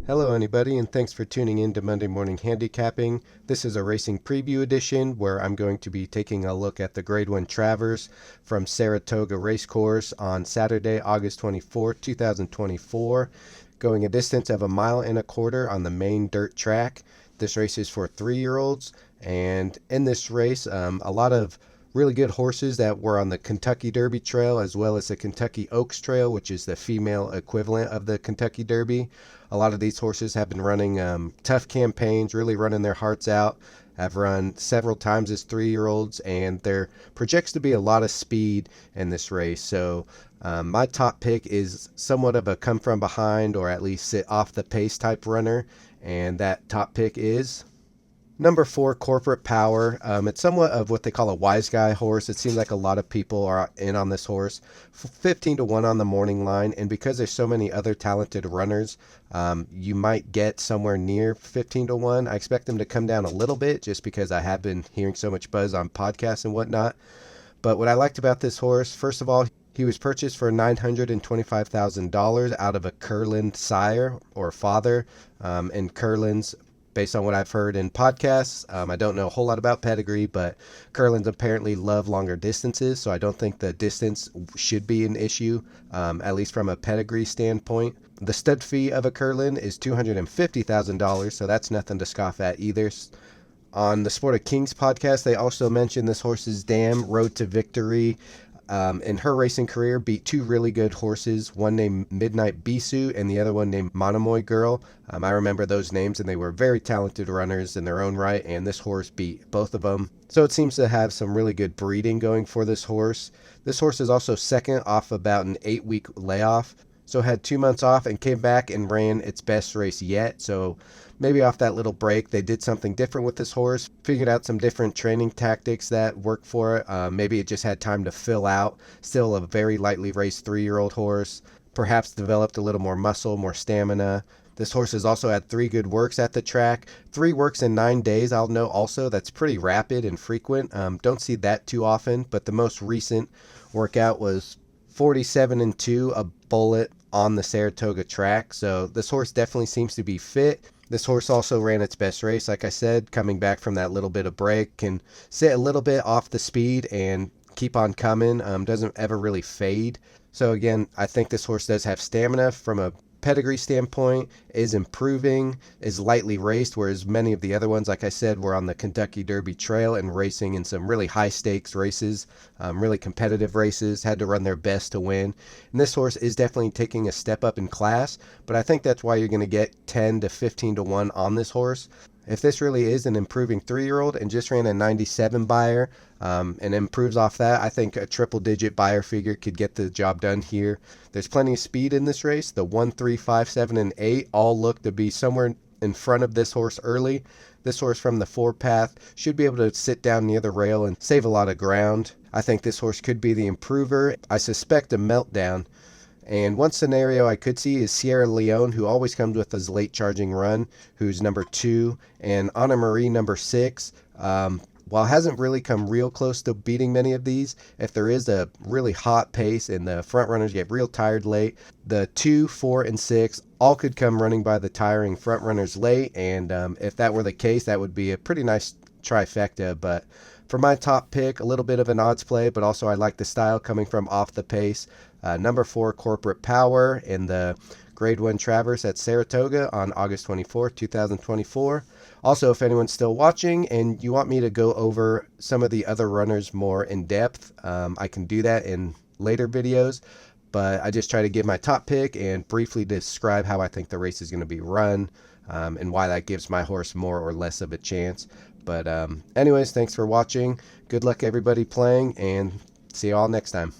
Hello anybody, and thanks for tuning in to Monday Morning Handicapping. This is a racing preview edition where I'm going to be taking a look at the Grade 1 Travers from Saratoga Racecourse on Saturday, August 24th, 2024, going a distance of 1.25 miles on the main dirt track. This race is for 3-year-olds, and in this race, a lot of really good horses that were on the Kentucky Derby Trail as well as the Kentucky Oaks Trail, which is the female equivalent of the Kentucky Derby. A lot of these horses have been running tough campaigns, really running their hearts out, have run several times as 3-year-olds, and there projects to be a lot of speed in this race. So my top pick is somewhat of a come from behind or at least sit off the pace type runner, and that top pick is number 4, Corporate Power. It's somewhat of what they call a wise guy horse. It seems like a lot of people are in on this horse. 15 to 1 on the morning line, and because there's so many other talented runners, you might get somewhere near 15 to 1. I expect them to come down a little bit just because I have been hearing so much buzz on podcasts and whatnot. But what I liked about this horse, first of all, he was purchased for $925,000 out of a Curlin sire or father, and Curlin's, based on what I've heard in podcasts, I don't know a whole lot about pedigree, but Curlins apparently love longer distances, so I don't think the distance should be an issue, at least from a pedigree standpoint. The stud fee of a Curlin is $250,000, so that's nothing to scoff at either. On the Sport of Kings podcast, they also mentioned this horse's dam, Road to Victory, in her racing career, beat 2 really good horses, one named Midnight Bisou and the other one named Monomoy Girl. I remember those names, and they were very talented runners in their own right, and this horse beat both of them. So it seems to have some really good breeding going for this horse. This horse is also second off about an 8-week layoff, so had 2 months off and came back and ran its best race yet. So maybe off that little break, they did something different with this horse, figured out some different training tactics that work for it. Maybe it just had time to fill out. Still a very lightly raced 3-year-old horse. Perhaps developed a little more muscle, more stamina. This horse has also had 3 good works at the track. 3 works in 9 days, I'll note also. That's pretty rapid and frequent. Don't see that too often, but the most recent workout was 47-2, a bullet on the Saratoga track. So this horse definitely seems to be fit. This horse also ran its best race, like I said, coming back from that little bit of break, can sit a little bit off the speed and keep on coming, doesn't ever really fade. So again, I think this horse does have stamina from a pedigree standpoint, is improving, is lightly raced, whereas many of the other ones, like I said, were on the Kentucky Derby Trail and racing in some really high stakes races, really competitive races, had to run their best to win. And this horse is definitely taking a step up in class, but I think that's why you're going to get 10 to 15 to 1 on this horse. If this really is an improving 3-year-old and just ran a 97 buyer and improves off that, I think a triple-digit buyer figure could get the job done here. There's plenty of speed in this race. The 1, 3, 5, 7, and 8 all look to be somewhere in front of this horse early. This horse from the 4 path should be able to sit down near the rail and save a lot of ground. I think this horse could be the improver. I suspect a meltdown. And one scenario I could see is Sierra Leone, who always comes with his late charging run, who's number 2, and Anna Marie, number 6. While hasn't really come real close to beating many of these, if there is a really hot pace and the front runners get real tired late, the 2, 4, and 6 all could come running by the tiring front runners late. And if that were the case, that would be a pretty nice trifecta. But for my top pick, a little bit of an odds play, but also I like the style coming from off the pace. Number 4, Corporate Power in the Grade 1 Travers at Saratoga on August 24th, 2024. Also, if anyone's still watching and you want me to go over some of the other runners more in depth, I can do that in later videos. But I just try to give my top pick and briefly describe how I think the race is going to be run, and why that gives my horse more or less of a chance. But anyways, thanks for watching. Good luck everybody playing, and see you all next time.